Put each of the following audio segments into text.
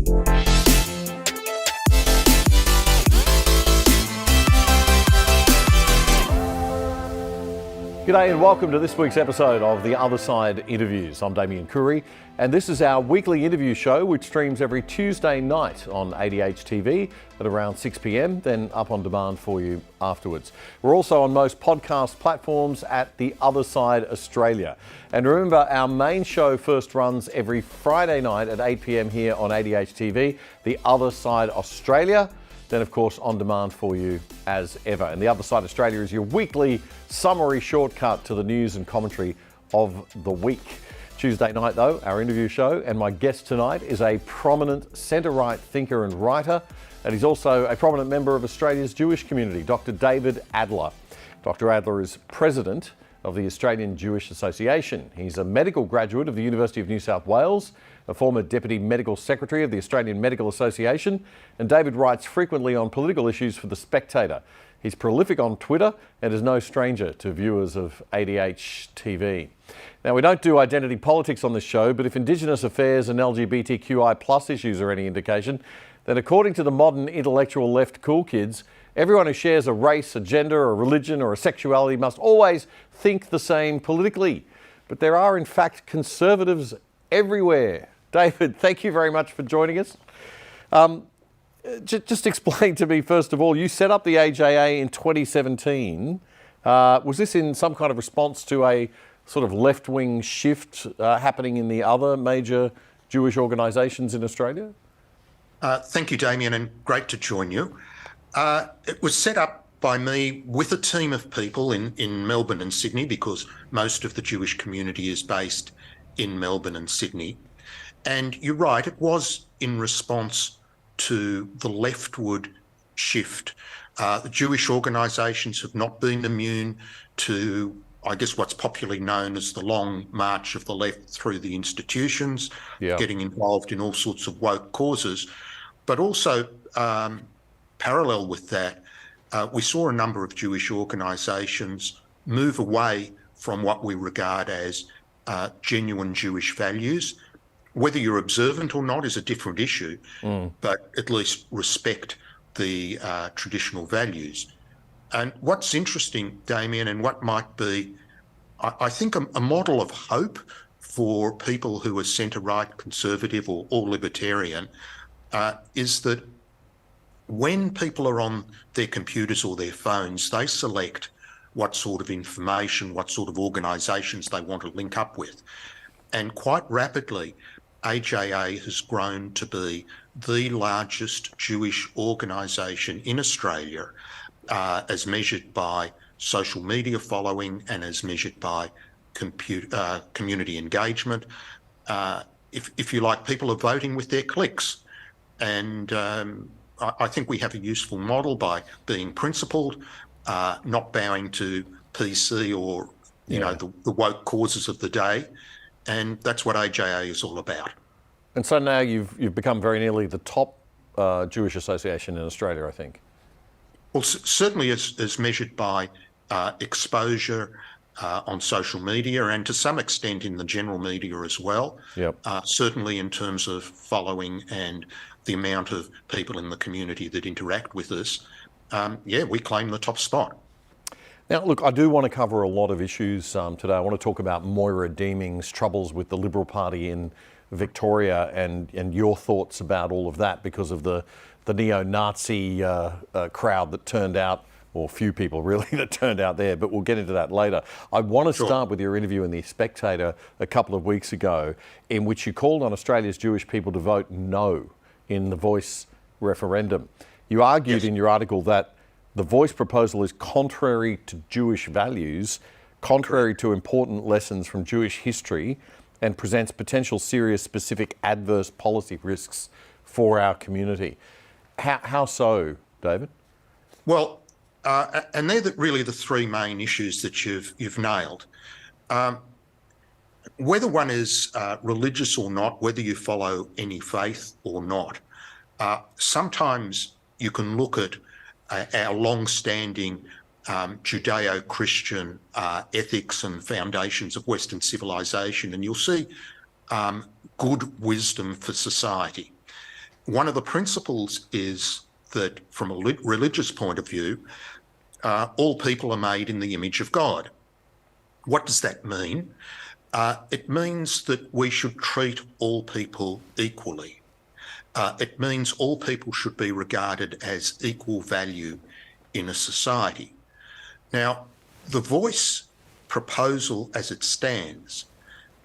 G'day and welcome to this week's episode of The Other Side Interviews. I'm Damian and Coory, and this is our weekly interview show which streams every Tuesday night on ADH TV at around 6 p.m, then up on demand for you afterwards. We're also on most podcast platforms at The Other Side Australia. And remember, our main show first runs every Friday night at 8 p.m. here on ADH TV, The Other Side Australia. Then, of course, on demand for you as ever. And The Other Side Australia is your weekly summary shortcut to the news and commentary of the week. Tuesday night, though, our interview show, and my guest tonight is a prominent centre-right thinker and writer, and he's also a prominent member of Australia's Jewish community, Dr. David Adler. Dr. Adler is president of the Australian Jewish Association. He's a medical graduate of the University of New South Wales, a former Deputy Medical Secretary of the Australian Medical Association, and David writes frequently on political issues for The Spectator. He's prolific on Twitter and is no stranger to viewers of ADH TV. Now, we don't do identity politics on this show, but if Indigenous affairs and LGBTQI plus issues are any indication, then according to the modern intellectual left cool kids, everyone who shares a race, a gender, a religion or a sexuality must always think the same politically. But there are in fact conservatives everywhere. David, thank you very much for joining us. Just explain to me, first of all, you set up the AJA in 2017. Was this in some kind of response to a sort of left-wing shift happening in the other major Jewish organisations in Australia? Thank you, Damian, and great to join you. It was set up by me with a team of people in Melbourne and Sydney, because most of the Jewish community is based in Melbourne and Sydney. And you're right, it was in response to the leftward shift. The Jewish organisations have not been immune to, I guess, what's popularly known as the long march of the left through the institutions, getting involved in all sorts of woke causes. But also, parallel with that, we saw a number of Jewish organisations move away from what we regard as genuine Jewish values. Whether you're observant or not is a different issue, but at least respect the traditional values. And what's interesting, Damian, and what might be, I think, a model of hope for people who are centre-right, conservative or libertarian, is that when people are on their computers or their phones, they select what sort of information, what sort of organisations they want to link up with. And quite rapidly, AJA has grown to be the largest Jewish organisation in Australia, as measured by social media following and as measured by community engagement. If you like, people are voting with their clicks. And I think we have a useful model by being principled, not bowing to PC or the woke causes of the day. And that's what AJA is all about. And so now you've become very nearly the top Jewish association in Australia, I think. Well, certainly as measured by exposure on social media, and to some extent in the general media as well. Certainly in terms of following and the amount of people in the community that interact with us, we claim the top spot. Now, look, I do want to cover a lot of issues today. I want to talk about Moira Deeming's troubles with the Liberal Party in Victoria and your thoughts about all of that because of the neo-Nazi crowd that turned out, or few people really that turned out there, but we'll get into that later. I want to start with your interview in The Spectator a couple of weeks ago, in which you called on Australia's Jewish people to vote no in the Voice referendum. You argued in your article that the Voice proposal is contrary to Jewish values, contrary to important lessons from Jewish history, and presents potential serious specific adverse policy risks for our community. How so, David? Well, and they're really the three main issues that you've nailed. Whether one is religious or not, whether you follow any faith or not, sometimes you can look at our long-standing Judeo-Christian ethics and foundations of Western civilization, and you'll see good wisdom for society. one of the principles is that from a religious point of view, all people are made in the image of God. What does that mean? It means that we should treat all people equally. It means all people should be regarded as equal value in a society. Now, the Voice proposal as it stands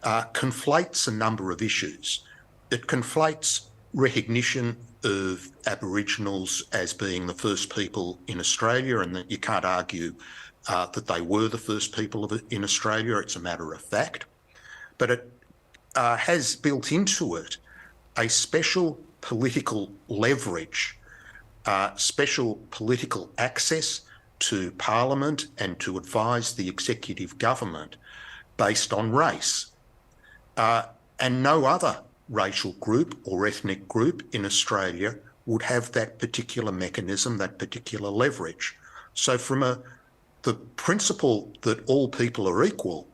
conflates a number of issues. It conflates recognition of Aboriginals as being the first people in Australia, and that you can't argue that they were the first people in Australia. It's a matter of fact. But it has built into it a special political leverage, special political access to Parliament and to advise the executive government based on race. And no other racial group or ethnic group in Australia would have that particular mechanism, that particular leverage. So from the principle that all people are equal,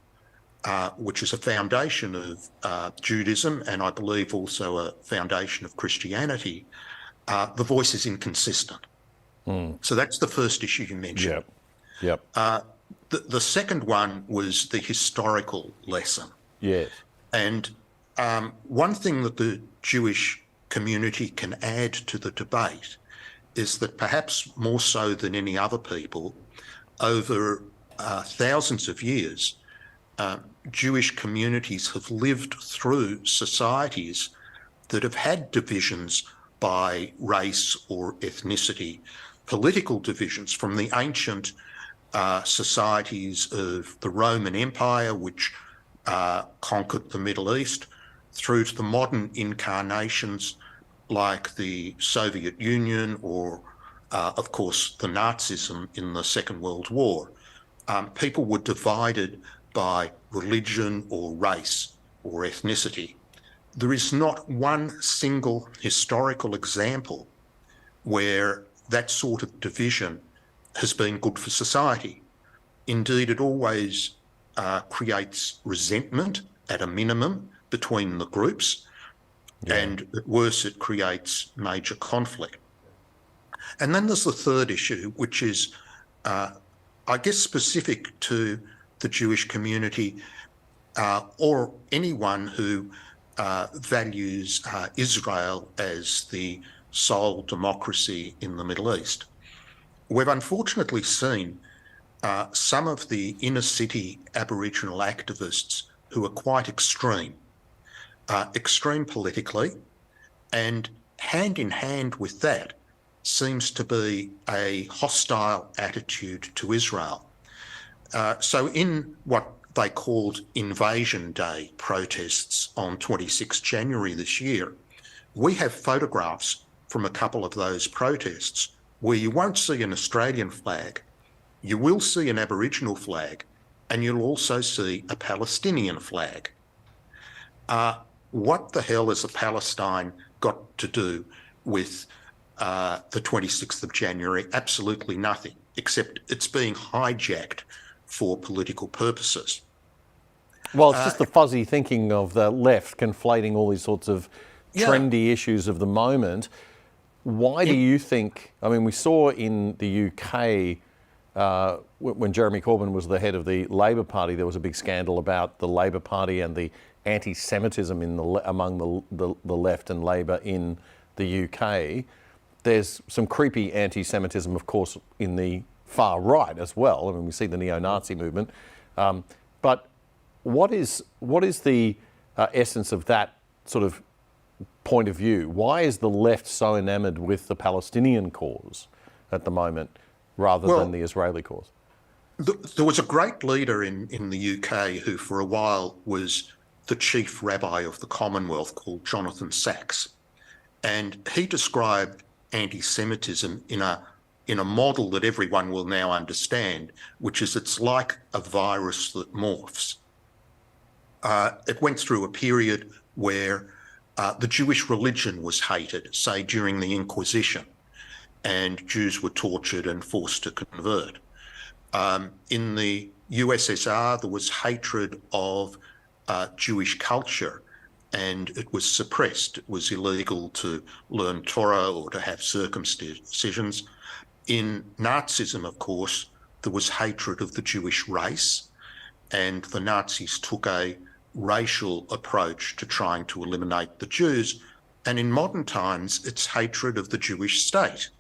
which is a foundation of Judaism and I believe also a foundation of Christianity, the Voice is inconsistent. So that's the first issue you mentioned. Yep. The second one was the historical lesson. Yes. And one thing that the Jewish community can add to the debate is that perhaps more so than any other people, over thousands of years, Jewish communities have lived through societies that have had divisions by race or ethnicity, political divisions from the ancient societies of the Roman Empire, which conquered the Middle East, through to the modern incarnations like the Soviet Union or, of course, the Nazism in the Second World War. People were divided by religion or race or ethnicity. There is not one single historical example where that sort of division has been good for society. Indeed, it always creates resentment at a minimum between the groups, and at worst, it creates major conflict. And then there's the third issue, which is, I guess, specific to the Jewish community or anyone who values Israel as the sole democracy in the Middle East. We've unfortunately seen some of the inner city Aboriginal activists who are quite extreme politically, and hand in hand with that seems to be a hostile attitude to Israel. So in what they called Invasion Day protests on 26 January this year, we have photographs from a couple of those protests where you won't see an Australian flag, you will see an Aboriginal flag, and you'll also see a Palestinian flag. What the hell has Palestine got to do with the 26th of January? Absolutely nothing, except it's being hijacked for political purposes. Well, it's just the fuzzy thinking of the left conflating all these sorts of trendy issues of the moment. Why do you think, I mean, we saw in the UK when Jeremy Corbyn was the head of the Labor Party, there was a big scandal about the Labor Party and the anti-Semitism among the left and Labor in the UK. There's some creepy anti-Semitism, of course, in the far right as well. I mean, we see the neo-Nazi movement. But what is the essence of that sort of point of view? Why is the left so enamoured with the Palestinian cause at the moment rather than the Israeli cause? There was a great leader in the UK who for a while was the chief rabbi of the Commonwealth called Jonathan Sacks. And he described anti-Semitism in a model that everyone will now understand, which is it's like a virus that morphs. It went through a period where the Jewish religion was hated, say during the Inquisition, and Jews were tortured and forced to convert. In the USSR, there was hatred of Jewish culture and it was suppressed. It was illegal to learn Torah or to have circumcisions. In Nazism, of course, there was hatred of the Jewish race, and the Nazis took a racial approach to trying to eliminate the Jews. And in modern times, it's hatred of the Jewish state.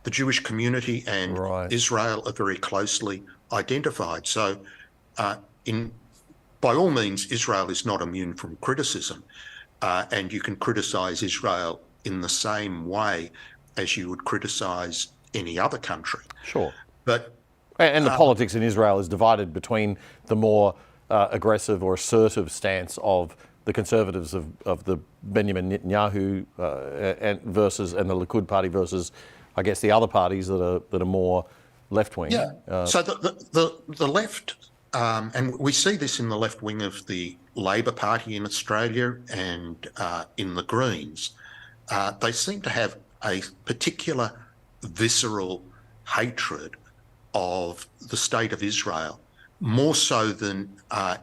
The Jewish community and Israel are very closely identified. So by all means, Israel is not immune from criticism, and you can criticise Israel in the same way as you would criticise any other country. Sure. But and the politics in Israel is divided between the more aggressive or assertive stance of the conservatives of the Benjamin Netanyahu and the Likud party versus, I guess, the other parties that are more left wing. Yeah. So the left, and we see this in the left wing of the Labor Party in Australia and in the Greens, they seem to have a particular visceral hatred of the state of Israel, more so than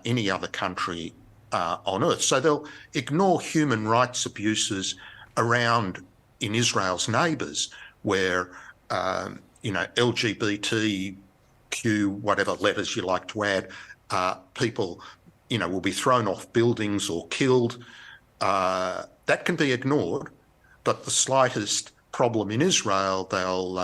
any other country on earth. So they'll ignore human rights abuses around in Israel's neighbours, where LGBTQ, whatever letters you like to add, people, will be thrown off buildings or killed. That can be ignored, but the slightest problem in Israel, they'll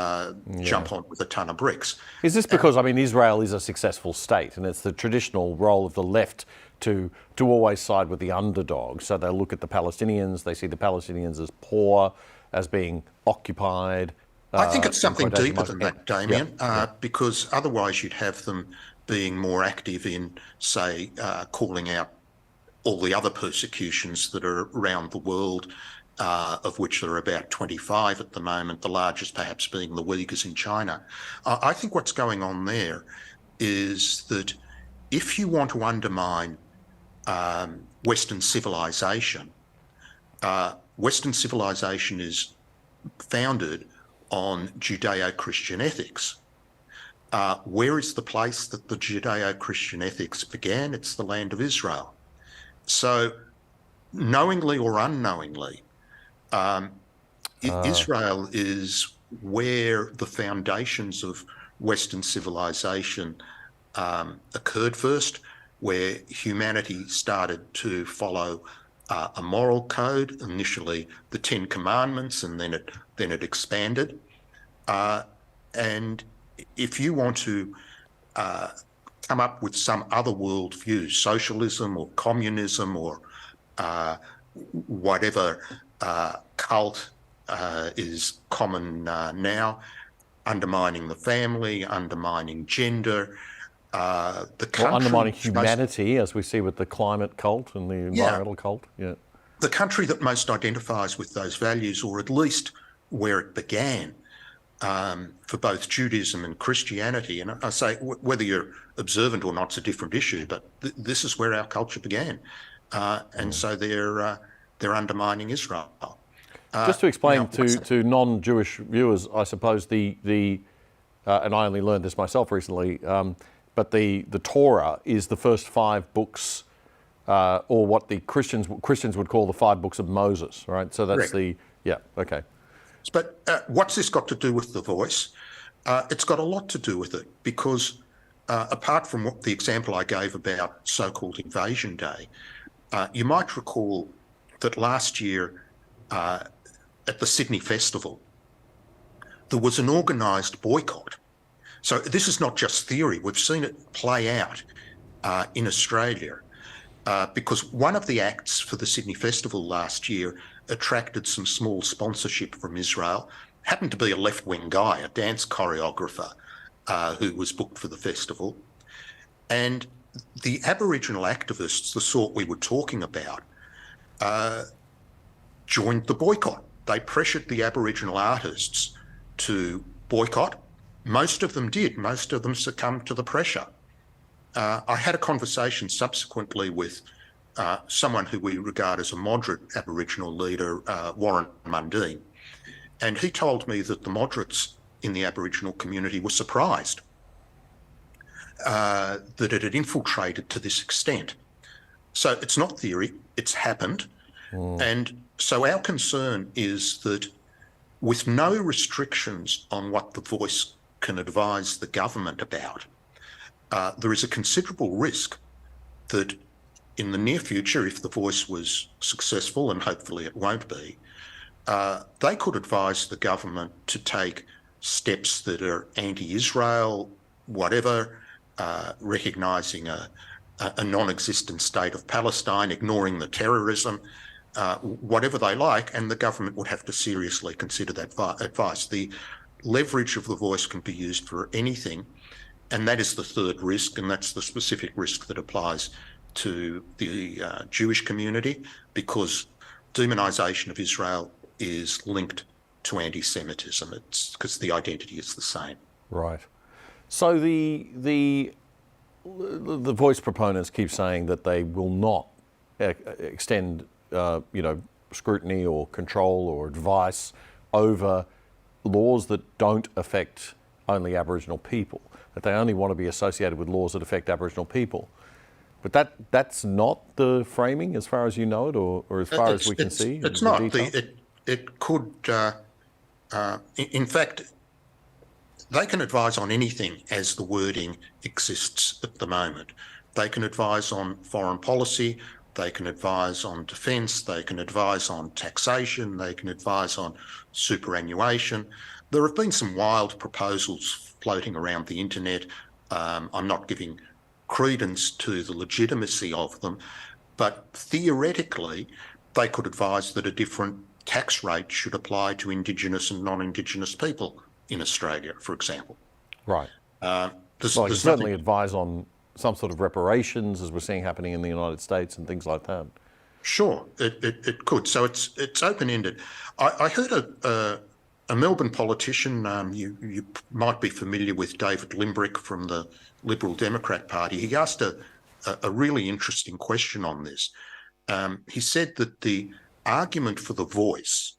jump on with a ton of bricks. Is this because, Israel is a successful state, and it's the traditional role of the left to always side with the underdog? So they look at the Palestinians, they see the Palestinians as poor, as being occupied. I think it's something deeper than that, Damian, because otherwise you'd have them being more active in, say, calling out all the other persecutions that are around the world, of which there are about 25 at the moment, the largest perhaps being the Uyghurs in China. I think what's going on there is that if you want to undermine Western civilization, Western civilization is founded on Judeo-Christian ethics. Where is the place that the Judeo-Christian ethics began? It's the land of Israel. So knowingly or unknowingly, Israel is where the foundations of Western civilization occurred first, where humanity started to follow a moral code, initially the Ten Commandments, and then it expanded. And if you want to come up with some other worldview, socialism or communism or whatever cult is common now, undermining the family, undermining gender, undermining humanity, as we see with the climate cult and the environmental cult. Yeah. The country that most identifies with those values, or at least where it began, for both Judaism and Christianity, and I say whether you're observant or not is a different issue, but this is where our culture began, and so they're undermining Israel. Just to explain to non-Jewish viewers, I suppose and I only learned this myself recently, but the Torah is the first 5 books, or what the Christians would call the 5 books of Moses, right? So that's okay. But what's this got to do with The Voice? It's got a lot to do with it, because apart from the example I gave about so-called Invasion Day, you might recall that last year at the Sydney Festival, there was an organised boycott. So this is not just theory. We've seen it play out in Australia, because one of the acts for the Sydney Festival last year attracted some small sponsorship from Israel, happened to be a left-wing guy, a dance choreographer who was booked for the festival. And the Aboriginal activists, the sort we were talking about, joined the boycott. They pressured the Aboriginal artists to boycott. Most of them did. Most of them succumbed to the pressure. I had a conversation subsequently with someone who we regard as a moderate Aboriginal leader, Warren Mundine, and he told me that the moderates in the Aboriginal community were surprised that it had infiltrated to this extent. So it's not theory, it's happened. And so our concern is that with no restrictions on what the Voice can advise the government about, there is a considerable risk that in the near future, if the Voice was successful, and hopefully it won't be, they could advise the government to take steps that are anti-Israel, whatever, recognising a non-existent state of Palestine, ignoring the terrorism, whatever they like, and the government would have to seriously consider that advice. The leverage of the Voice can be used for anything, and that is the third risk, and that's the specific risk that applies to the Jewish community, because demonisation of Israel is linked to anti-Semitism. It's because the identity is the same. Right. So the Voice proponents keep saying that they will not extend, scrutiny or control or advice over laws that don't affect only Aboriginal people, that they only want to be associated with laws that affect Aboriginal people. But that's not the framing, as far as you know it, or as far as we can see? It's not. It could, in fact, they can advise on anything as the wording exists at the moment. They can advise on foreign policy, they can advise on defence, they can advise on taxation, they can advise on superannuation. There have been some wild proposals floating around the internet. I'm not giving credence to the legitimacy of them, but theoretically they could advise that a different tax rate should apply to Indigenous and non-Indigenous people in Australia, for example. Right. There's you certainly advise on some sort of reparations, as we're seeing happening in the United States and things like that. Sure, it could. So it's open-ended. I heard a Melbourne politician, you might be familiar with David Limbrick from the Liberal Democrat Party. He asked a really interesting question on this. He said that the argument for the Voice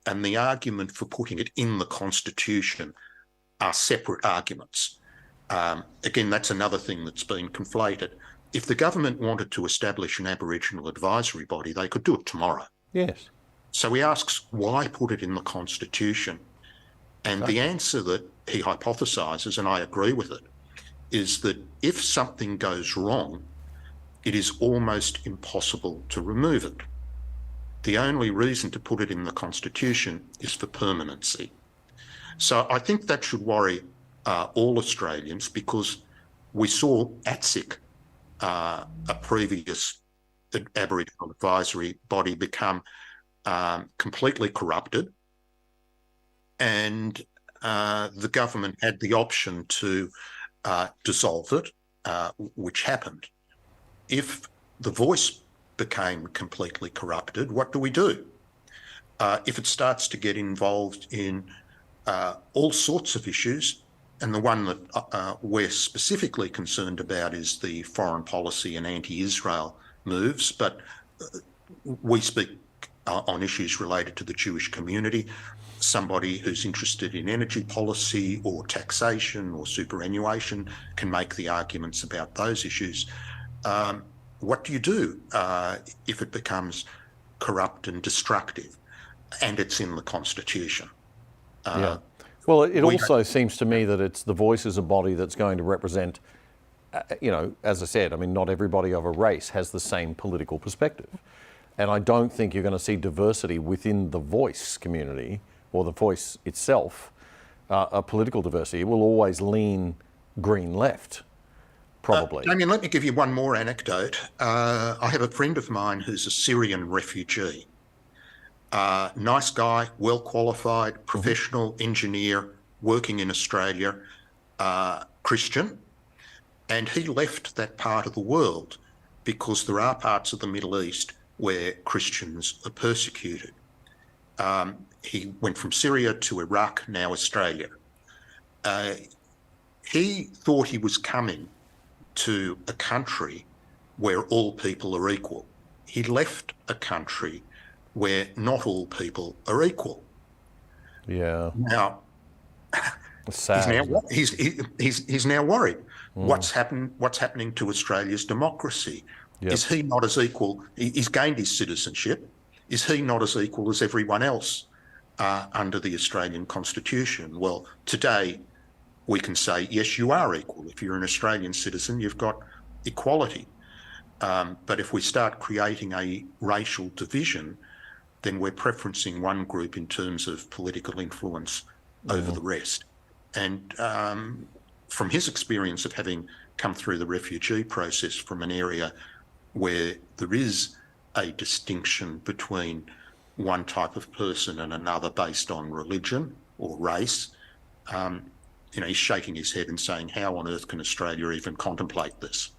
and the argument for putting it in the Constitution are separate arguments. Again, that's another thing that's been conflated. If the government wanted to establish an Aboriginal advisory body, they could do it tomorrow. Yes. So he asks, why put it in the Constitution? And the answer that he hypothesises, and I agree with it, is that if something goes wrong, it is almost impossible to remove it. The only reason to put it in the Constitution is for permanency. So I think that should worry all Australians, because we saw ATSIC, a previous Aboriginal advisory body, become completely corrupted, and the government had the option to dissolve it, which happened. If the Voice became completely corrupted, what do we do? If it starts to get involved in all sorts of issues, and the one that we're specifically concerned about is the foreign policy and anti-Israel moves, but we speak on issues related to the Jewish community. Somebody who's interested in energy policy or taxation or superannuation can make the arguments about those issues. What do you do if it becomes corrupt and destructive and it's in the Constitution? Yeah. Well, it also seems to me that it's the Voice is a body that's going to represent, as I said, I mean, not everybody of a race has the same political perspective. And I don't think you're going to see diversity within the Voice community or the Voice itself, a political diversity. It will always lean green left, probably. Damian, let me give you one more anecdote. I have a friend of mine who's a Syrian refugee. Nice guy, well qualified, professional engineer, working in Australia, Christian, and he left that part of the world because there are parts of the Middle East where Christians are persecuted. He went from Syria to Iraq, now Australia. He thought he was coming to a country where all people are equal. He left a country where not all people are equal. Yeah. Now, sad. he's now worried. What's happening to Australia's democracy? Yep. Is he not as equal? He's gained his citizenship. is he not as equal as everyone else under the Australian Constitution? Well, today we can say, yes, you are equal. If you're an Australian citizen, you've got equality. But if we start creating a racial division, then we're preferencing one group in terms of political influence over the rest. And from his experience of having come through the refugee process from an area where there is a distinction between one type of person and another based on religion or race, he's shaking his head and saying, how on earth can Australia even contemplate this?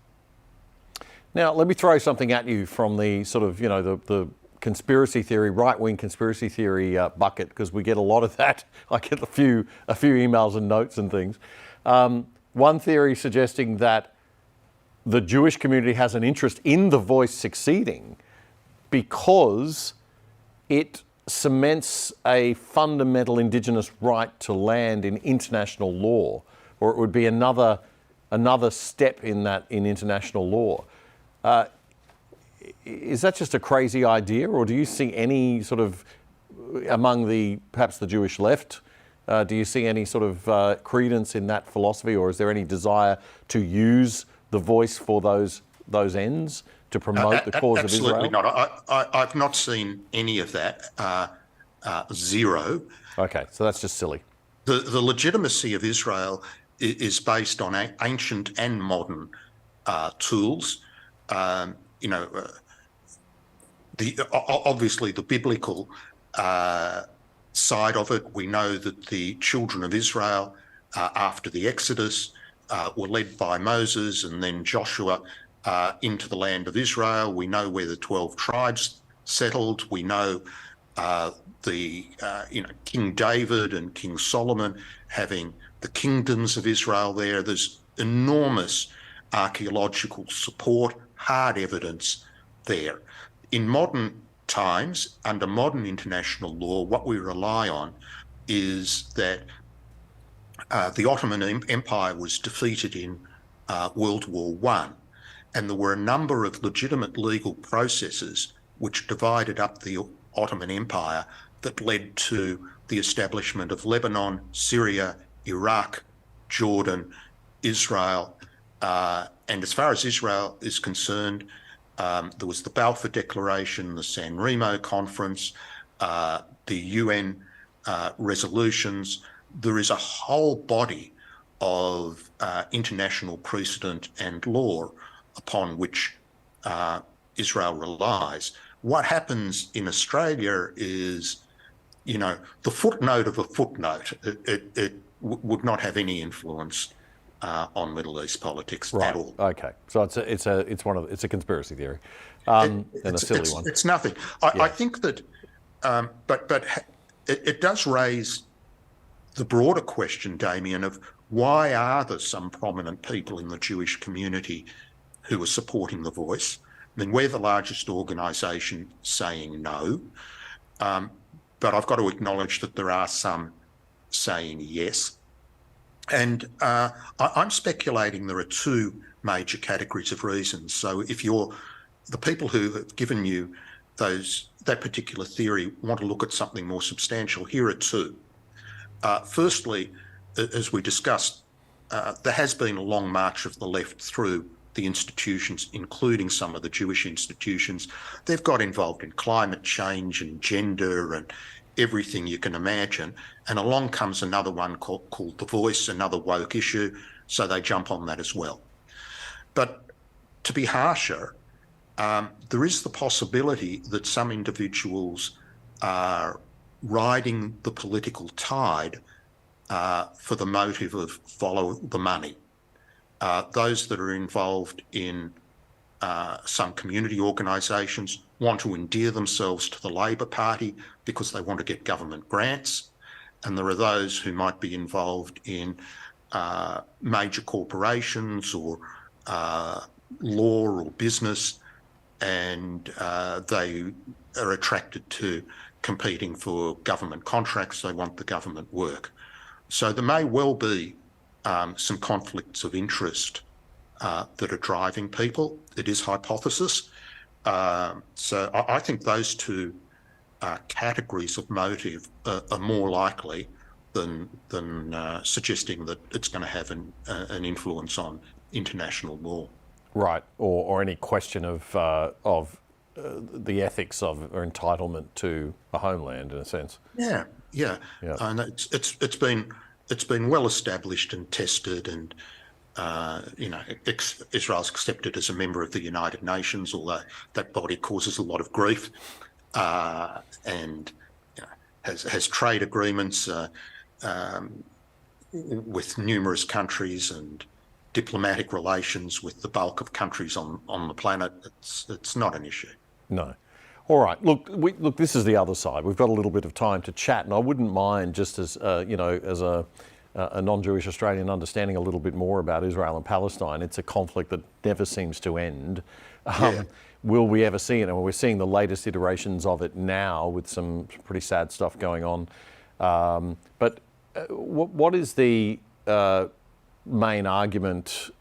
Now, let me throw something at you from the sort of, the conspiracy theory, right-wing conspiracy theory bucket, because we get a lot of that. I get a few emails and notes and things. One theory suggesting that the Jewish community has an interest in The Voice succeeding because it cements a fundamental Indigenous right to land in international law, or it would be another step in international law. Is that just a crazy idea, or do you see any sort of, among perhaps the Jewish left, do you see any sort of credence in that philosophy, or is there any desire to use The Voice for those ends, to promote the cause of Israel? Absolutely not. I've not seen any of that. Zero. Okay, so that's just silly. The legitimacy of Israel is based on ancient and modern tools. Obviously the biblical side of it. We know that the children of Israel, after the Exodus, were led by Moses and then Joshua into the land of Israel. We know where the 12 tribes settled. We know King David and King Solomon having the kingdoms of Israel there. There's enormous archaeological support, hard evidence there. In modern times, under modern international law, what we rely on is that the Ottoman Empire was defeated in World War I, and there were a number of legitimate legal processes which divided up the Ottoman Empire that led to the establishment of Lebanon, Syria, Iraq, Jordan, Israel. And as far as Israel is concerned, there was the Balfour Declaration, the San Remo Conference, the UN resolutions. There is a whole body of international precedent and law upon which Israel relies. What happens in Australia is, the footnote of a footnote. It would not have any influence on Middle East politics at all. Okay, so it's a conspiracy theory, and a silly one. It's nothing. I think that, but it does raise the broader question, Damian, of why are there some prominent people in the Jewish community who are supporting The Voice? I mean, we're the largest organisation saying no, but I've got to acknowledge that there are some saying yes. And I'm speculating there are two major categories of reasons. So if the people who have given you that particular theory want to look at something more substantial, here are two. Firstly, as we discussed, there has been a long march of the left through the institutions, including some of the Jewish institutions. They've got involved in climate change and gender and everything you can imagine. And along comes another one called The Voice, another woke issue, so they jump on that as well. But to be harsher, there is the possibility that some individuals are riding the political tide for the motive of follow the money. Those that are involved in some community organisations want to endear themselves to the Labor Party because they want to get government grants. And there are those who might be involved in major corporations or law or business, and they are attracted to competing for government contracts. They want the government work. So there may well be some conflicts of interest that are driving people. It is hypothesis. So I think those two categories of motive are more likely than suggesting that it's going to have an influence on international law. Right, or any question of the ethics of or entitlement to a homeland, in a sense. Yeah. And it's been well established and tested, and Israel's accepted as a member of the United Nations, although that body causes a lot of grief, and has trade agreements with numerous countries and diplomatic relations with the bulk of countries on the planet. It's not an issue. No. All right. Look, this is the other side. We've got a little bit of time to chat, and I wouldn't mind, just as as a non-Jewish Australian, understanding a little bit more about Israel and Palestine. It's a conflict that never seems to end. Will we ever see it? And we're seeing the latest iterations of it now with some pretty sad stuff going on. But what is the main argument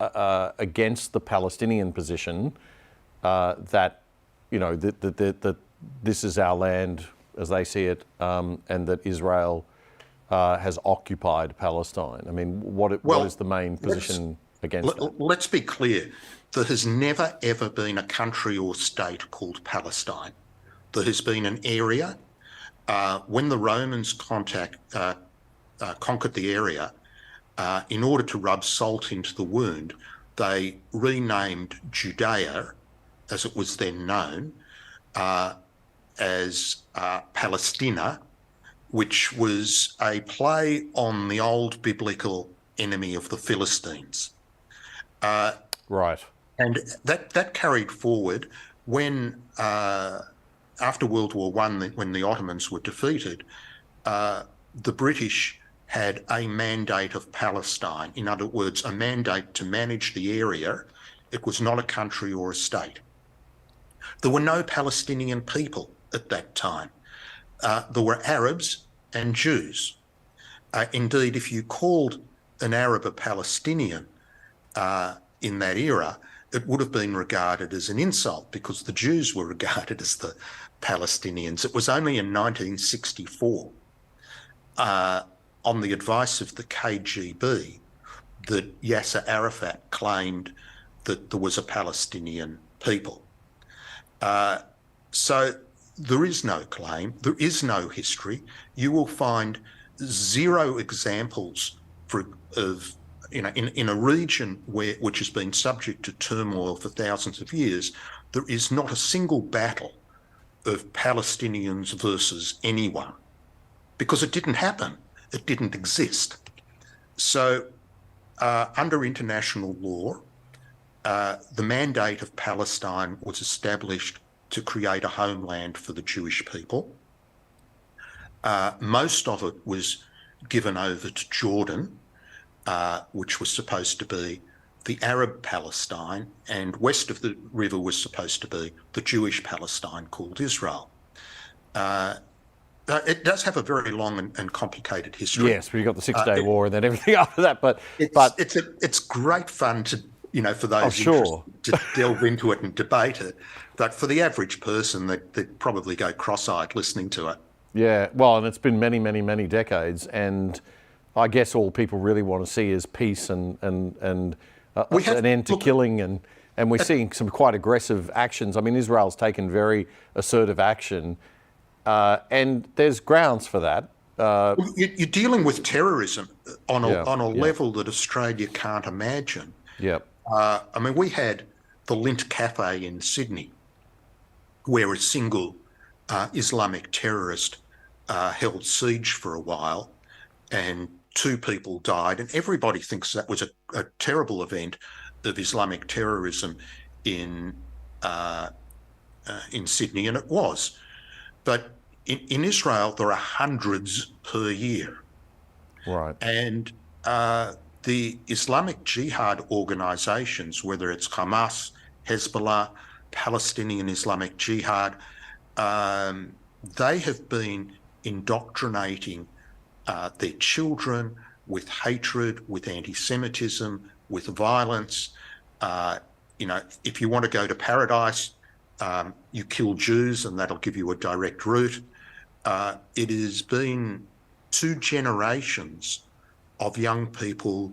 against the Palestinian position that that this is our land as they see it, and that Israel has occupied Palestine? I mean, what is the main position against that? Let's be clear. There has never, ever been a country or state called Palestine. There has been an area. When the Romans conquered the area, in order to rub salt into the wound, they renamed Judea, as it was then known, as Palestina, which was a play on the old biblical enemy of the Philistines. Right. And that carried forward when, after World War I, when the Ottomans were defeated, the British had a mandate of Palestine. In other words, a mandate to manage the area. It was not a country or a state. There were no Palestinian people at that time. There were Arabs and Jews. Indeed, if you called an Arab a Palestinian in that era, it would have been regarded as an insult, because the Jews were regarded as the Palestinians. It was only in 1964, on the advice of the KGB, that Yasser Arafat claimed that there was a Palestinian people. So there is no claim, there is no history. You will find zero examples of in a region which has been subject to turmoil for thousands of years. There is not a single battle of Palestinians versus anyone, because it didn't happen. It didn't exist. So under international law, the mandate of Palestine was established to create a homeland for the Jewish people. Most of it was given over to Jordan, which was supposed to be the Arab Palestine, and west of the river was supposed to be the Jewish Palestine called Israel. It does have a very long and complicated history. Yes, but you've got the Six-Day War and then everything after that. But it's great fun to for those interested to delve into it and debate it. But for the average person, they'd probably go cross-eyed listening to it. Yeah, well, and it's been many, many, many decades, and I guess all people really want to see is peace and an end to killing, and we're seeing some quite aggressive actions. I mean, Israel's taken very assertive action, and there's grounds for that. You're dealing with terrorism on a level that Australia can't imagine. Yep. I mean, we had the Lint Cafe in Sydney, where a single Islamic terrorist held siege for a while, and 2 people died, and everybody thinks that was a terrible event of Islamic terrorism in Sydney, and it was. But in Israel, there are hundreds per year. Right. And the Islamic Jihad organisations, whether it's Hamas, Hezbollah, Palestinian Islamic Jihad, they have been indoctrinating their children with hatred, with anti-Semitism, with violence. If you want to go to paradise, you kill Jews and that'll give you a direct route. It has been 2 generations of young people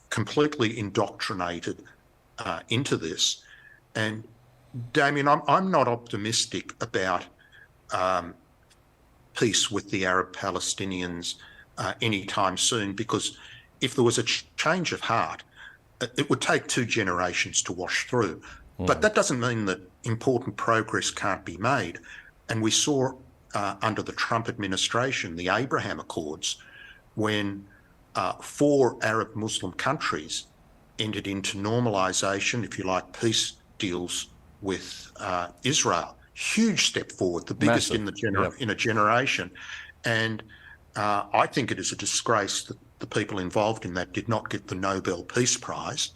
completely indoctrinated into this. And Damien, I'm not optimistic about peace with the Arab Palestinians anytime soon, because if there was a change of heart, it would take 2 generations to wash through. But that doesn't mean that important progress can't be made. And we saw under the Trump administration, the Abraham Accords, when 4 Arab Muslim countries entered into normalisation, if you like, peace deals with Israel. Huge step forward, the biggest in a generation. And I think it is a disgrace that the people involved in that did not get the Nobel Peace Prize.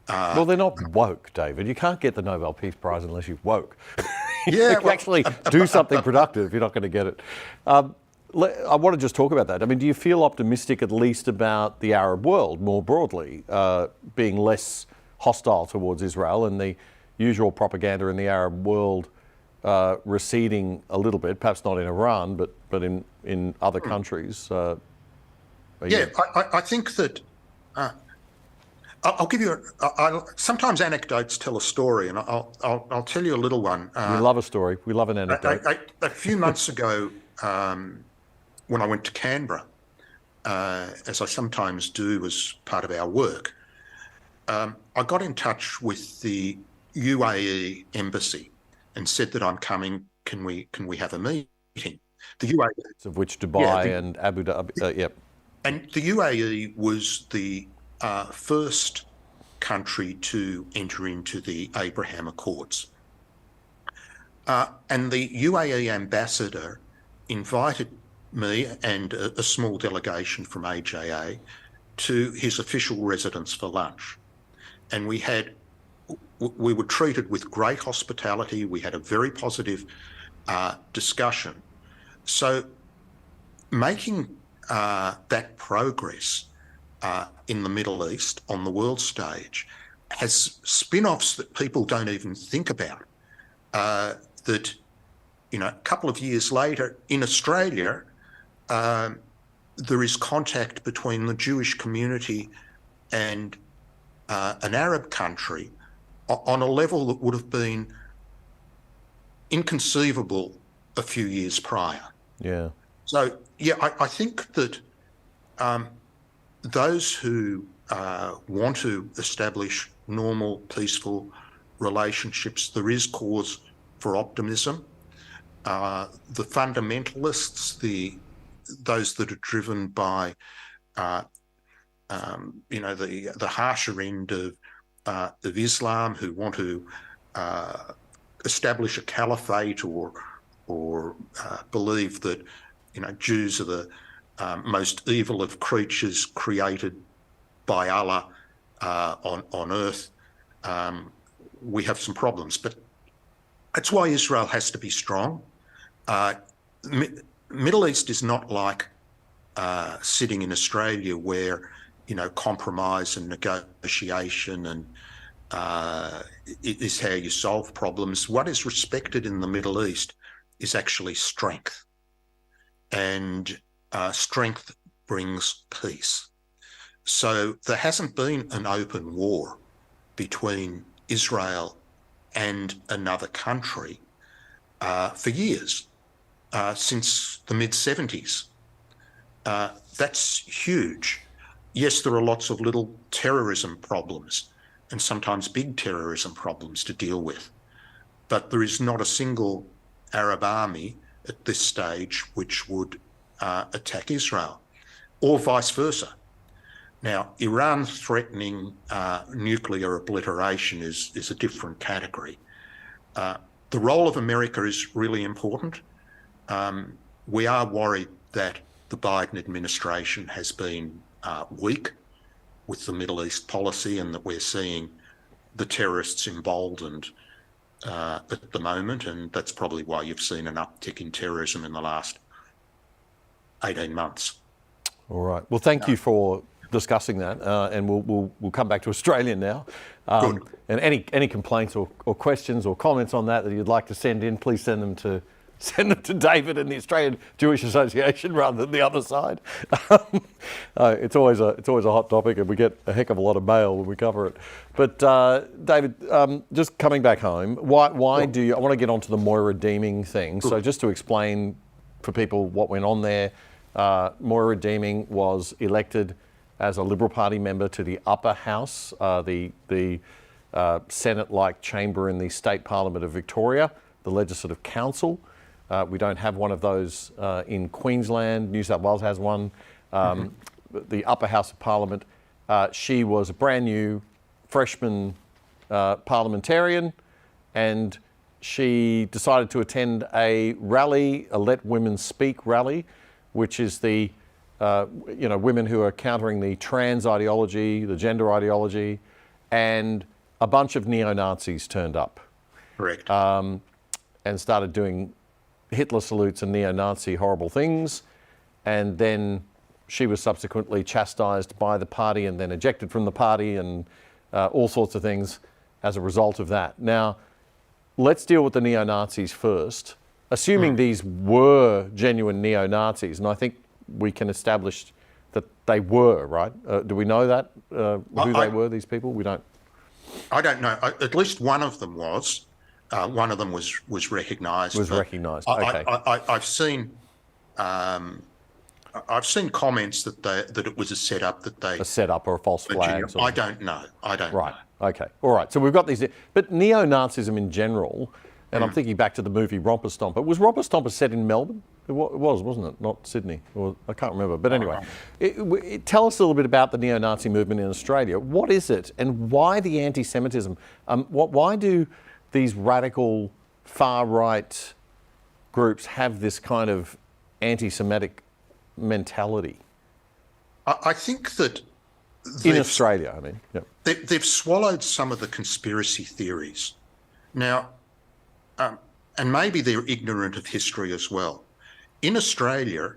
Well, they're not woke, David. You can't get the Nobel Peace Prize unless you're woke. Yeah, you actually do something productive, you're not going to get it. I want to just talk about that. I mean, do you feel optimistic at least about the Arab world more broadly being less hostile towards Israel and the usual propaganda in the Arab world receding a little bit, perhaps not in Iran, but in other countries? I think that I'll give you. Sometimes anecdotes tell a story, and I'll tell you a little one. We love a story. We love an anecdote. A few months ago, when I went to Canberra, as I sometimes do as part of our work, I got in touch with the UAE embassy and said that I'm coming. Can we have a meeting? The UAE, of which Dubai and Abu Dhabi. Yep. And the UAE was the first country to enter into the Abraham Accords. And the UAE ambassador invited me and a small delegation from AJA to his official residence for lunch. And we were treated with great hospitality. We had a very positive discussion. So making that progress in the Middle East on the world stage has spin-offs that people don't even think about. That, a couple of years later in Australia, there is contact between the Jewish community and an Arab country on a level that would have been inconceivable a few years prior. Yeah. So, I think that those who want to establish normal, peaceful relationships, there is cause for optimism. The fundamentalists, those that are driven by, the harsher end of Islam, who want to establish a caliphate or believe that Jews are the most evil of creatures created by Allah on earth. We have some problems, but that's why Israel has to be strong. Middle East is not like sitting in Australia where compromise and negotiation and it is how you solve problems. What is respected in the Middle East is actually strength, and strength brings peace. So there hasn't been an open war between Israel and another country for years, since the mid-70s. That's huge. Yes, there are lots of little terrorism problems and sometimes big terrorism problems to deal with, but there is not a single Arab army at this stage which would attack Israel, or vice versa. Now, Iran threatening nuclear obliteration is a different category. The role of America is really important. We are worried that the Biden administration has been weak with the Middle East policy, and that we're seeing the terrorists emboldened at the moment, and that's probably why you've seen an uptick in terrorism in the last 18 months. All right. Well, thank you for discussing that, and we'll come back to Australia now. Good. And any complaints or questions or comments on that you'd like to send in, please send them to David and the Australian Jewish Association rather than the other side. It's always a hot topic, and we get a heck of a lot of mail when we cover it. But David, just coming back home, why do you? I want to get onto the Moira Deeming thing. So just to explain for people what went on there, Moira Deeming was elected as a Liberal Party member to the upper house, the Senate-like chamber in the State Parliament of Victoria, the Legislative Council. We don't have one of those in Queensland. New South Wales has one. The upper house of Parliament. She was a brand new freshman parliamentarian, and she decided to attend a rally, a Let Women Speak rally, which is the women who are countering the trans ideology, the gender ideology, and a bunch of neo-Nazis turned up. Correct. And started doing Hitler salutes and neo-Nazi horrible things, and then she was subsequently chastised by the party and then ejected from the party and all sorts of things as a result of that. Now, let's deal with the neo-Nazis first. Assuming these were genuine neo-Nazis, and I think we can establish that they were, right? Do we know that, who they were, these people? We don't. I don't know. At least one of them was. One of them was recognised. Was recognised. Okay. I've seen comments that it was a setup a setup or a false flag. I don't know. Right. Okay. All right. So we've got these, but neo-Nazism in general, and I'm thinking back to the movie Romper Stomper. Was Romper Stomper set in Melbourne? It was, wasn't it? Not Sydney. Or I can't remember. But anyway, tell us a little bit about the neo-Nazi movement in Australia. What is it, and why the anti-Semitism? Why do these radical far-right groups have this kind of anti-Semitic mentality? I think that in Australia, I mean, yep. They've swallowed some of the conspiracy theories. Now, and maybe they're ignorant of history as well. In Australia,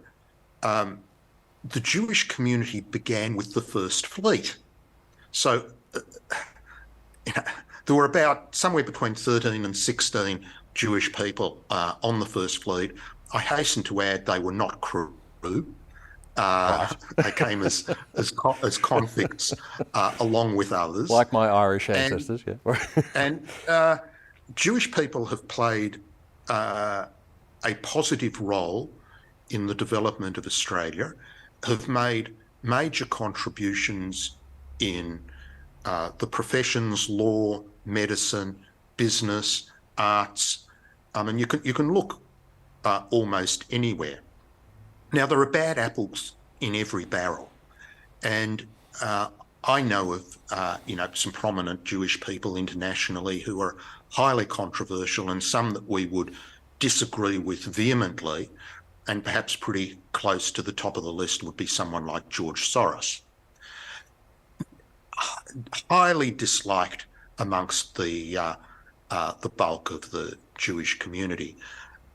the Jewish community began with the First Fleet. So, there were about somewhere between 13 and 16 Jewish people on the First Fleet. I hasten to add they were not crew. They came as convicts along with others. Like my Irish ancestors, yeah. And Jewish people have played a positive role in the development of Australia, have made major contributions in the professions, law, medicine, business, arts. I mean, you can look almost anywhere. Now, there are bad apples in every barrel, and I know of some prominent Jewish people internationally who are highly controversial, and some that we would disagree with vehemently, and perhaps pretty close to the top of the list would be someone like George Soros. Highly disliked amongst the bulk of the Jewish community.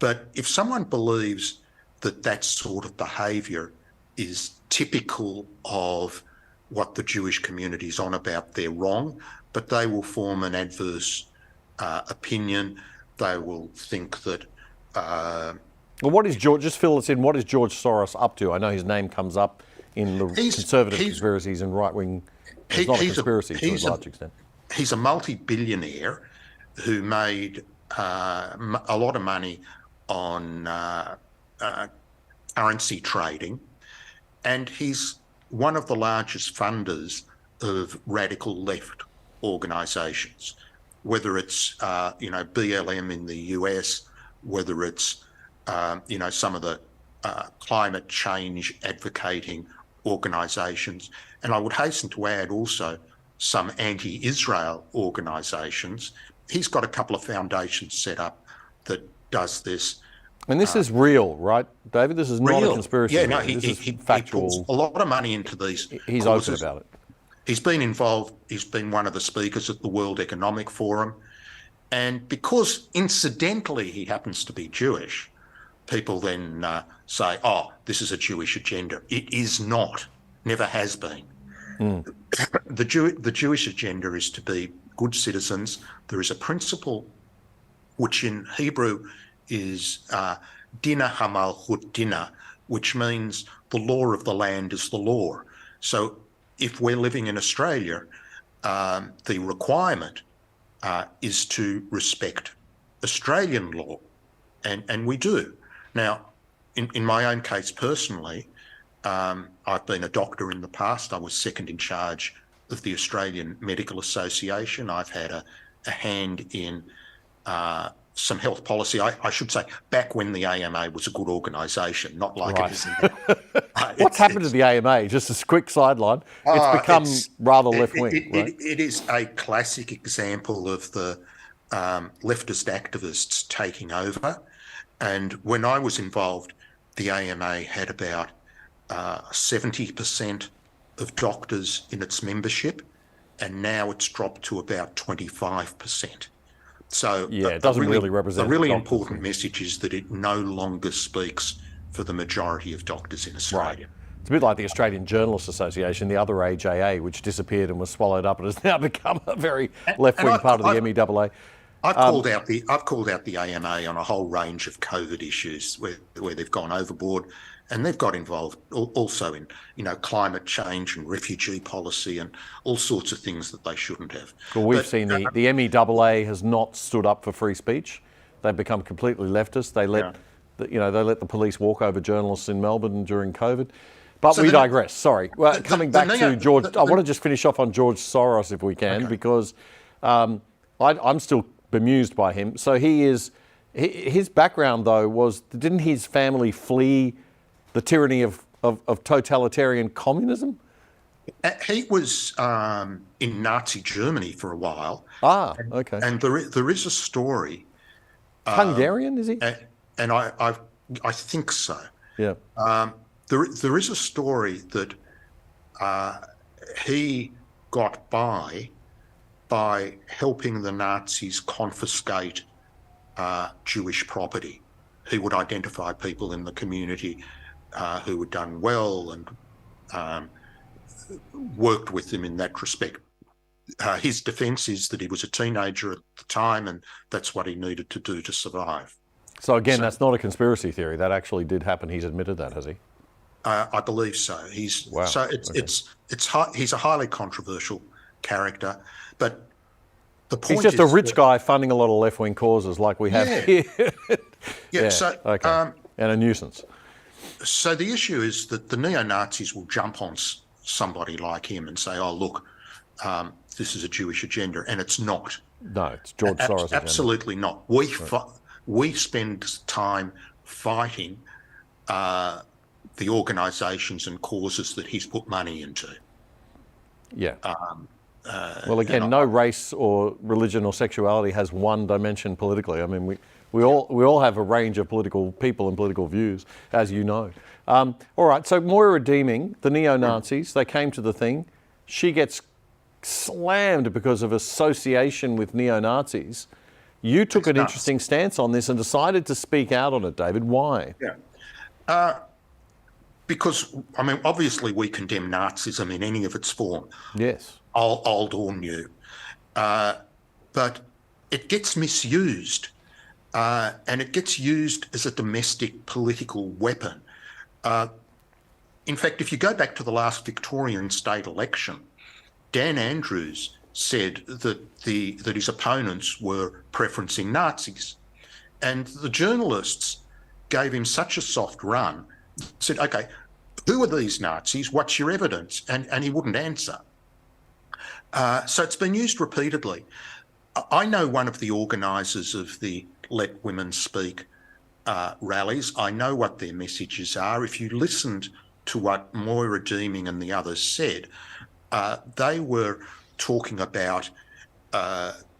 But if someone believes that sort of behaviour is typical of what the Jewish community is on about, they're wrong, but they will form an adverse opinion. They will think that... well, what is George, just fill us in, what is George Soros up to? I know his name comes up in the conservative conspiracies and right-wing. It's not a conspiracy to a large extent. He's a multi-billionaire who made a lot of money on currency trading, and he's one of the largest funders of radical left organisations, whether it's BLM in the US, whether it's some of the climate change advocating organisations, and I would hasten to add also some anti-Israel organisations. He's got a couple of foundations set up that does this. And this is real, right, David? This is not a conspiracy. Yeah, no, this is factual. He pulls a lot of money into these. He's open about it. He's been involved. He's been one of the speakers at the World Economic Forum. And because incidentally he happens to be Jewish, people then say, oh, this is a Jewish agenda. It is not, never has been. The Jewish agenda is to be good citizens. There is a principle which in Hebrew is dina hamalchut dina, which means the law of the land is the law. So if we're living in Australia, the requirement is to respect Australian law, and we do. Now, in my own case personally, I've been a doctor in the past. I was second in charge of the Australian Medical Association. I've had a hand in some health policy. I should say, back when the AMA was a good organisation, not like it is now. What's happened to the AMA? Just a quick sideline. It's become rather left-wing, right? It is a classic example of the leftist activists taking over. And when I was involved, the AMA had about 70% of doctors in its membership, and now it's dropped to about 25%. So yeah, it doesn't really represent. A really important message is that it no longer speaks for the majority of doctors in Australia. Right. It's a bit like the Australian Journalists Association, the other AJA, which disappeared and was swallowed up and has now become a very left-wing part of the MEAA. I've called out the AMA on a whole range of COVID issues where they've gone overboard, and they've got involved also in climate change and refugee policy and all sorts of things that they shouldn't have. Well, we've seen the MEAA has not stood up for free speech. They've become completely leftist. They let the police walk over journalists in Melbourne during COVID. But so we digress. Sorry. Well, coming back to George, I want to just finish off on George Soros if we can, because I'm still bemused by him. So his background though was, didn't his family flee the tyranny of totalitarian communism? He was in Nazi Germany for a while. Okay. And there is a story. Hungarian, is he? And I think so. Yeah. There is a story that he got by helping the Nazis confiscate Jewish property. He would identify people in the community who had done well and worked with them in that respect. His defence is that he was a teenager at the time and that's what he needed to do to survive. So again, that's not a conspiracy theory. That actually did happen. He's admitted that, has he? I believe so. He's a highly controversial character, but the point he's just a rich guy funding a lot of left-wing causes like we have here. And a nuisance. So the issue is that the neo-Nazis will jump on somebody like him and say, oh, look, this is a Jewish agenda, and it's not. No, it's George Soros' absolutely agenda. Not. We spend time fighting the organisations and causes that he's put money into. Yeah. Well, again, no race or religion or sexuality has one dimension politically. I mean, we all have a range of political people and political views, as you know. All right, so Moira Deeming, the neo-Nazis, they came to the thing. She gets slammed because of association with neo-Nazis. You took an interesting stance on this and decided to speak out on it, David. Why? Yeah. Because, I mean, obviously we condemn Nazism in any of its form. Yes. Old or new. But it gets misused, and it gets used as a domestic political weapon. In fact, if you go back to the last Victorian state election, Dan Andrews said that his opponents were preferencing Nazis. And the journalists gave him such a soft run, said, okay, who are these Nazis? What's your evidence? And he wouldn't answer. So it's been used repeatedly. I know one of the organisers of the Let Women Speak rallies. I know what their messages are. If you listened to what Moira Deeming and the others said, they were talking about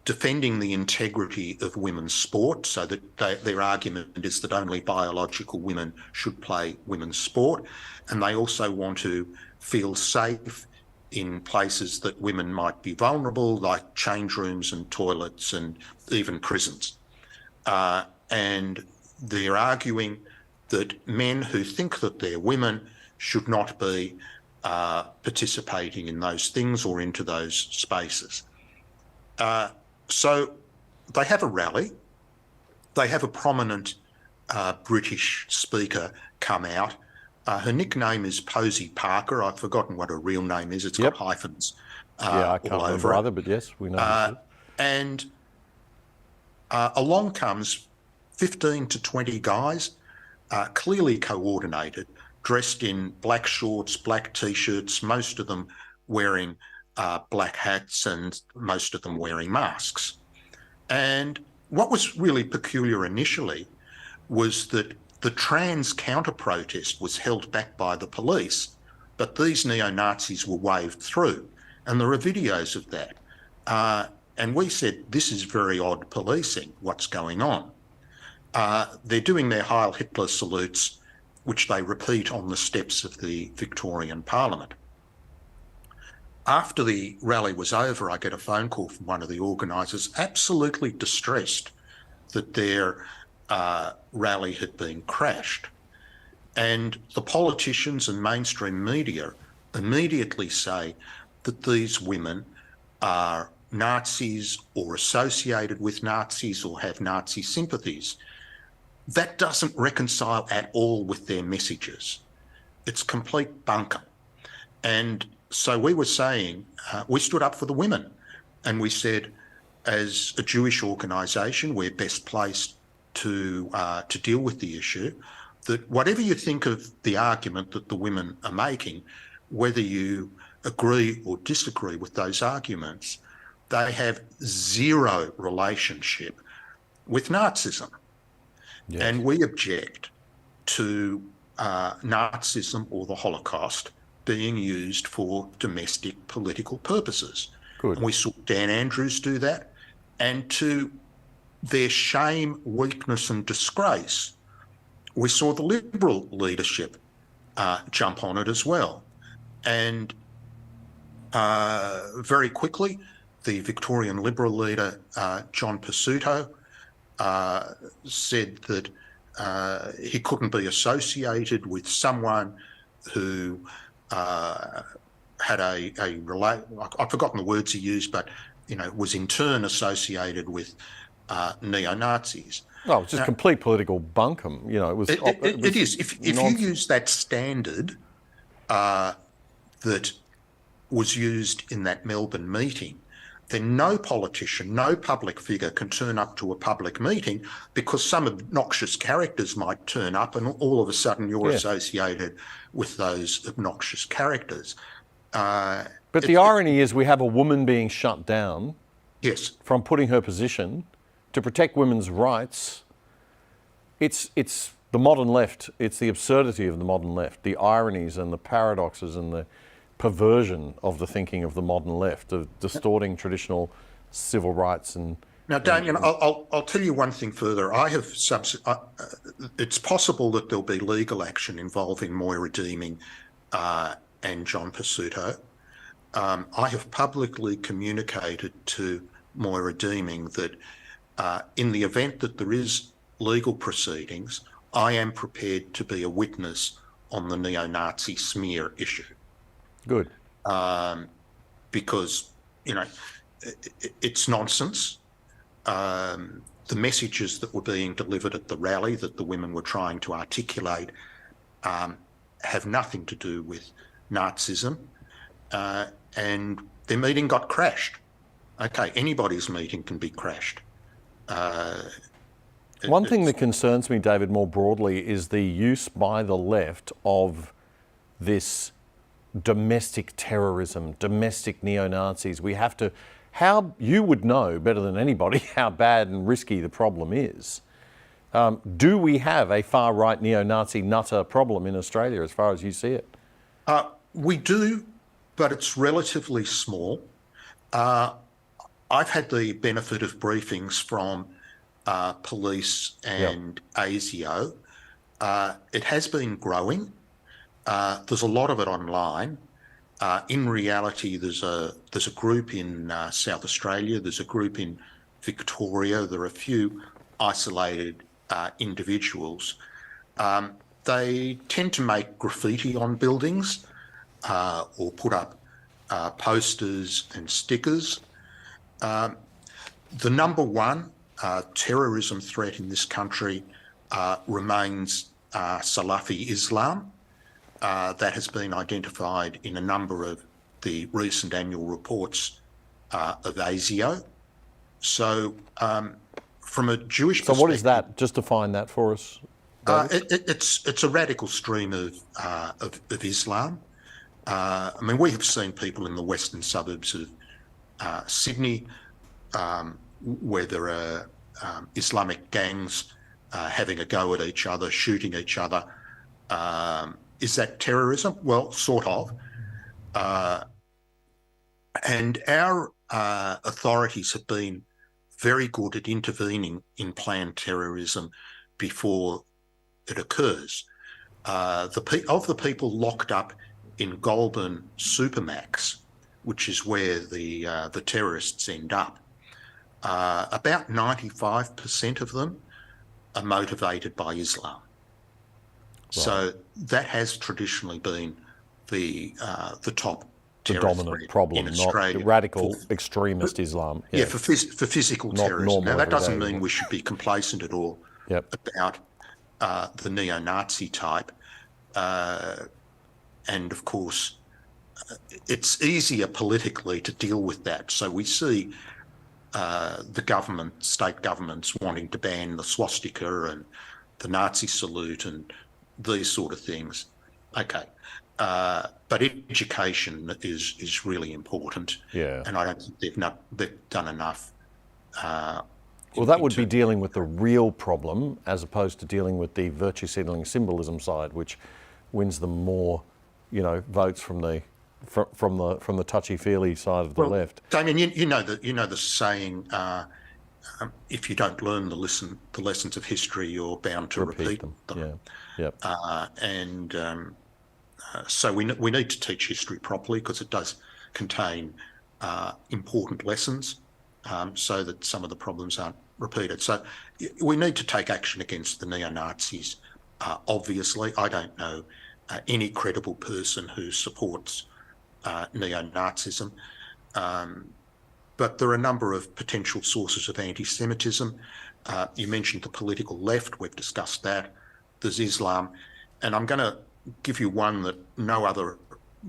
defending the integrity of women's sport, so that their argument is that only biological women should play women's sport, and they also want to feel safe in places that women might be vulnerable, like change rooms and toilets and even prisons. And they're arguing that men who think that they're women should not be participating in those things or into those spaces. So they have a rally. They have a prominent British speaker come out. Her nickname is Posy Parker. I've forgotten what her real name is. It's got hyphens I can't all remember over either, but yes, we know. And along comes 15 to 20 guys, clearly coordinated, dressed in black shorts, black T-shirts, most of them wearing black hats and most of them wearing masks. And what was really peculiar initially was that the trans counter-protest was held back by the police, but these neo-Nazis were waved through. And there are videos of that. And we said, this is very odd policing, what's going on? They're doing their Heil Hitler salutes, which they repeat on the steps of the Victorian Parliament. After the rally was over, I get a phone call from one of the organisers, absolutely distressed that their rally had been crashed. And the politicians and mainstream media immediately say that these women are Nazis or associated with Nazis or have Nazi sympathies. That doesn't reconcile at all with their messages. It's complete bunkum. And so we were saying, we stood up for the women and we said, as a Jewish organisation, we're best placed to deal with the issue, that whatever you think of the argument that the women are making, whether you agree or disagree with those arguments, they have zero relationship with Nazism. Yes. And we object to Nazism or the Holocaust being used for domestic political purposes. Good. And we saw Dan Andrews do that. And to their shame, weakness and disgrace, we saw the Liberal leadership jump on it as well. And very quickly, the Victorian Liberal leader, John Pursuto, said that he couldn't be associated with someone who had I've forgotten the words he used, but was in turn associated with neo-Nazis. Oh, it's just complete political bunkum. It is. If you use that standard that was used in that Melbourne meeting, then no politician, no public figure can turn up to a public meeting because some obnoxious characters might turn up and all of a sudden you're associated with those obnoxious characters. But the irony is we have a woman being shut down from putting her position to protect women's rights. It's the modern left. It's the absurdity of the modern left, the ironies and the paradoxes and the perversion of the thinking of the modern left, of distorting traditional civil rights. And now, Damian, I'll tell you one thing further. It's possible that there'll be legal action involving Moira Deeming and John Pursuto. I have publicly communicated to Moira Deeming that in the event that there is legal proceedings, I am prepared to be a witness on the neo-Nazi smear issue. Good. Because, it's nonsense. The messages that were being delivered at the rally that the women were trying to articulate have nothing to do with Nazism. And their meeting got crashed. Okay, anybody's meeting can be crashed. One thing that concerns me, David, more broadly, is the use by the left of this domestic terrorism, domestic neo-Nazis. We have to, how you would know better than anybody how bad and risky the problem is. Do we have a far-right neo-Nazi nutter problem in Australia as far as you see it? We do, but it's relatively small. I've had the benefit of briefings from police and ASIO. It has been growing. There's a lot of it online. In reality, there's a group in South Australia. There's a group in Victoria. There are a few isolated individuals. They tend to make graffiti on buildings. or put up posters and stickers. The number one terrorism threat in this country remains Salafi Islam. That has been identified in a number of the recent annual reports of ASIO. So from a Jewish perspective... So what is that? Just define that for us. It's a radical stream of Islam. I mean, we have seen people in the western suburbs of Sydney where there are Islamic gangs having a go at each other, shooting each other. Is that terrorism? Well, sort of. And our authorities have been very good at intervening in planned terrorism before it occurs. Of the people locked up in Goulburn Supermax, which is where the terrorists end up, about 95% of them are motivated by Islam. Right. So that has traditionally been the top the dominant problem, not radical extremist Islam. Yeah, for physical terrorism. Now, that doesn't mean we should be complacent at all about the neo-Nazi type. And of course, it's easier politically to deal with that. So we see the state governments wanting to ban the swastika and the Nazi salute and these sort of things. Okay. But education is really important. Yeah. And I don't think they've done enough. Well, that would be dealing with the real problem as opposed to dealing with the virtue signaling symbolism side, which wins them more, votes from the touchy-feely side of the left. Damian, you know the saying, if you don't learn the lessons of history, you're bound to repeat them. Yeah. Yep. So we need to teach history properly because it does contain important lessons, so that some of the problems aren't repeated. So we need to take action against the neo-Nazis. Obviously, I don't know any credible person who supports neo-Nazism, but there are a number of potential sources of anti-Semitism. You mentioned the political left. We've discussed that. There's Islam, and I'm going to give you one that no other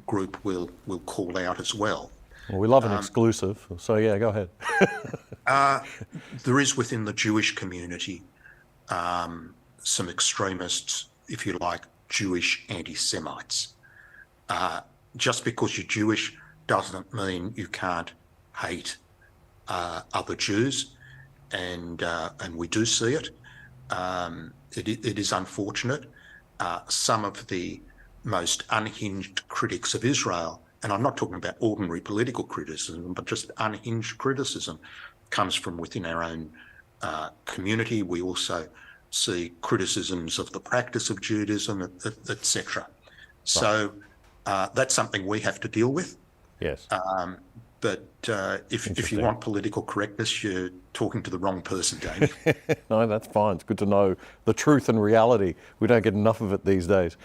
group will call out as well. Well, we love an exclusive, so yeah, go ahead. There is within the Jewish community some extremists, if you like, Jewish anti-Semites. Just because you're Jewish doesn't mean you can't hate other Jews, and we do see it. It is unfortunate. Some of the most unhinged critics of Israel, and I'm not talking about ordinary political criticism, but just unhinged criticism, comes from within our own community. We also see criticisms of the practice of Judaism, etc. So that's something we have to deal with. Yes. But if you want political correctness, you're talking to the wrong person, Damien. No, that's fine. It's good to know the truth and reality. We don't get enough of it these days.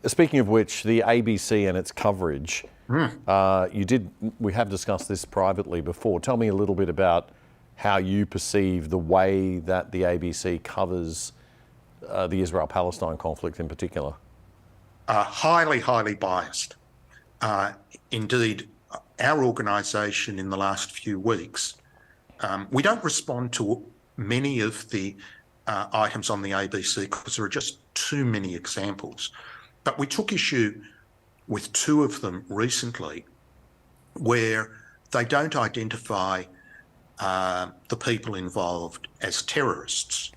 Speaking of which, the ABC and its coverage, we have discussed this privately before. Tell me a little bit about how you perceive the way that the ABC covers the Israel-Palestine conflict in particular. Highly, highly biased. Indeed, our organisation in the last few weeks, we don't respond to many of the items on the ABC because there are just too many examples. But we took issue with two of them recently where they don't identify the people involved as terrorists,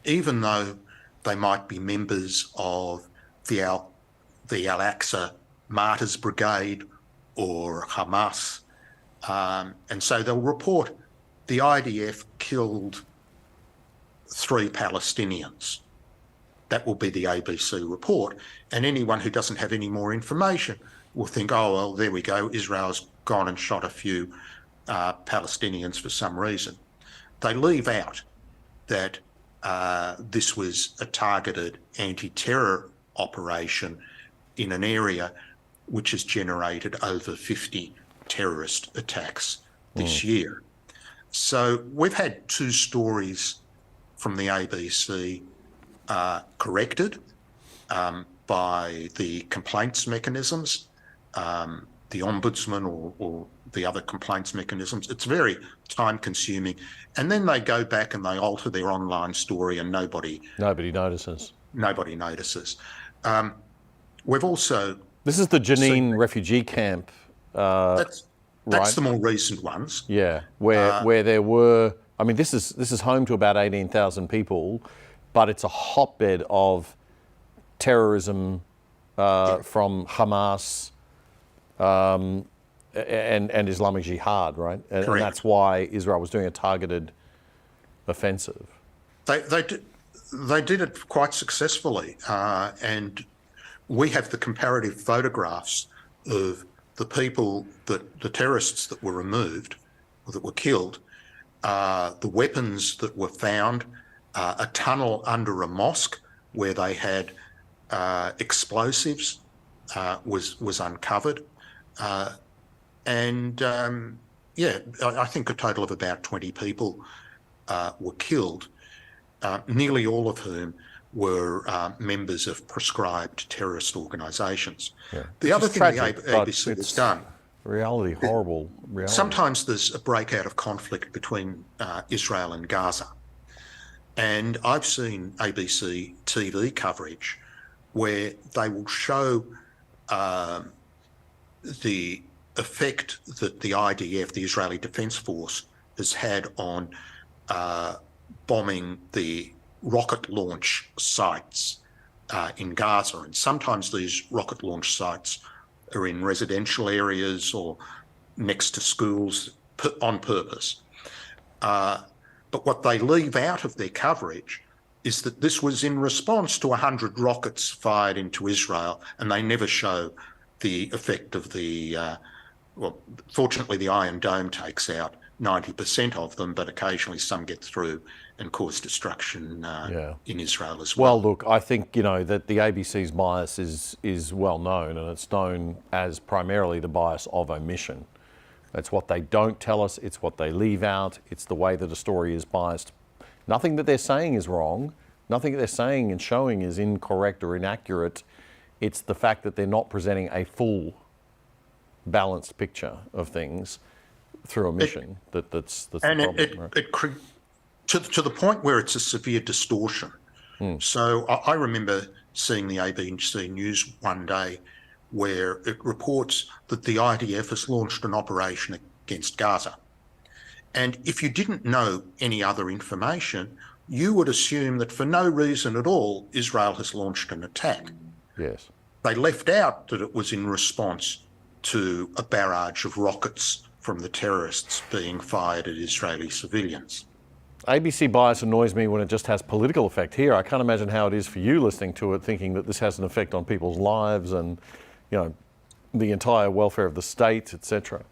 even though they might be members of the Al-Aqsa Martyrs Brigade or Hamas. And so they'll report the IDF killed 3 Palestinians. That will be the ABC report. And anyone who doesn't have any more information will think, oh, well, there we go. Israel's gone and shot a few Palestinians for some reason. They leave out that this was a targeted anti-terror operation in an area which has generated over 50 terrorist attacks this year. So we've had 2 stories from the ABC corrected by the complaints mechanisms, the ombudsman or the other complaints mechanisms. It's very time consuming. And then they go back and they alter their online story and nobody notices. Nobody notices. We've also... This is the Jenin refugee camp, That's right? the more recent ones. Yeah, where there were... I mean, this is home to about 18,000 people, but it's a hotbed of terrorism from Hamas and Islamic Jihad, right? And that's why Israel was doing a targeted offensive. They did it quite successfully, and we have the comparative photographs of the people the terrorists that were removed or that were killed, the weapons that were found, a tunnel under a mosque where they had explosives was uncovered, and I think a total of about 20 people were killed, nearly all of whom were members of prescribed terrorist organisations. Yeah. The other thing tragic, the ABC has done... Horrible reality. Sometimes there's a breakout of conflict between Israel and Gaza. And I've seen ABC TV coverage where they will show the effect that the IDF, the Israeli Defence Force, has had on bombing the rocket launch sites in Gaza. And sometimes these rocket launch sites are in residential areas or next to schools on purpose. But what they leave out of their coverage is that this was in response to 100 rockets fired into Israel, and they never show the effect of the, fortunately the Iron Dome takes out 90% of them, but occasionally some get through and cause destruction in Israel as well. Well, look, I think, that the ABC's bias is well known, and it's known as primarily the bias of omission. It's what they don't tell us, it's what they leave out, it's the way that a story is biased. Nothing that they're saying is wrong, nothing that they're saying and showing is incorrect or inaccurate. It's the fact that they're not presenting a full, balanced picture of things through omission. That's the problem. Right? To the point where it's a severe distortion. So I remember seeing the ABC News one day where it reports that the IDF has launched an operation against Gaza. And if you didn't know any other information, you would assume that for no reason at all, Israel has launched an attack. Yes. They left out that it was in response to a barrage of rockets from the terrorists being fired at Israeli civilians. ABC bias annoys me when it just has political effect here. I can't imagine how it is for you listening to it, thinking that this has an effect on people's lives and, the entire welfare of the state, etc.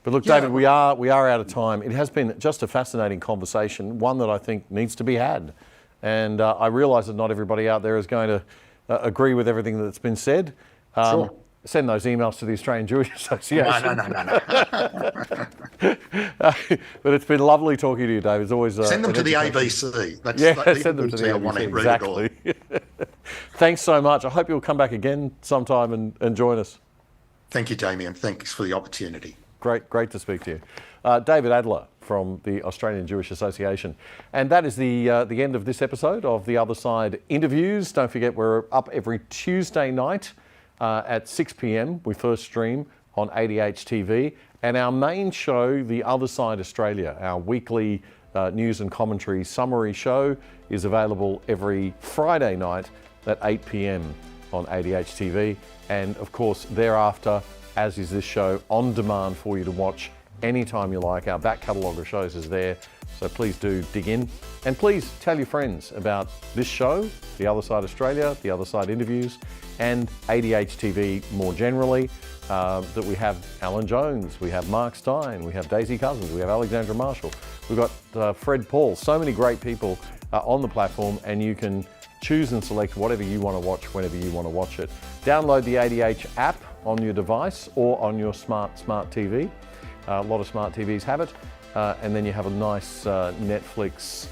But look, David, we are out of time. It has been just a fascinating conversation, one that I think needs to be had. And I realise that not everybody out there is going to agree with everything that's been said. Sure. Send those emails to the Australian Jewish Association. No. But it's been lovely talking to you, David. It's always send them to the ABC. Send them to the ABC. Exactly. Thanks so much. I hope you'll come back again sometime and join us. Thank you, Damian. Thanks for the opportunity. Great to speak to you. David Adler from the Australian Jewish Association. And that is the end of this episode of The Other Side Interviews. Don't forget, we're up every Tuesday night at 6 p.m. We first stream on ADH TV. And our main show, The Other Side Australia, our weekly news and commentary summary show, is available every Friday night at 8 p.m. on ADH TV. And of course, thereafter, as is this show, on demand for you to watch anytime you like. Our back catalogue of shows is there, so please do dig in. And please tell your friends about this show, The Other Side Australia, The Other Side Interviews, and ADH TV more generally, that we have Alan Jones, we have Mark Stein, we have Daisy Cousins, we have Alexandra Marshall, we've got Fred Paul, so many great people on the platform, and you can choose and select whatever you want to watch whenever you want to watch it. Download the ADH app on your device or on your smart TV. A lot of smart TVs have it. And then you have a nice Netflix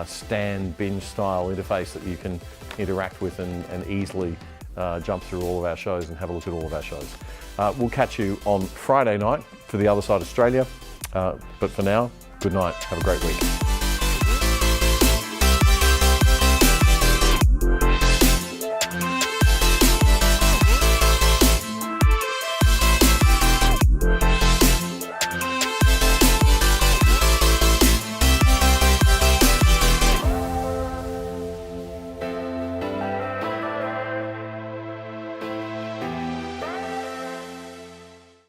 stand binge style interface that you can interact with and easily jump through all of our shows and have a look at all of our shows. We'll catch you on Friday night for The Other Side Australia. But for now, good night. Have a great week.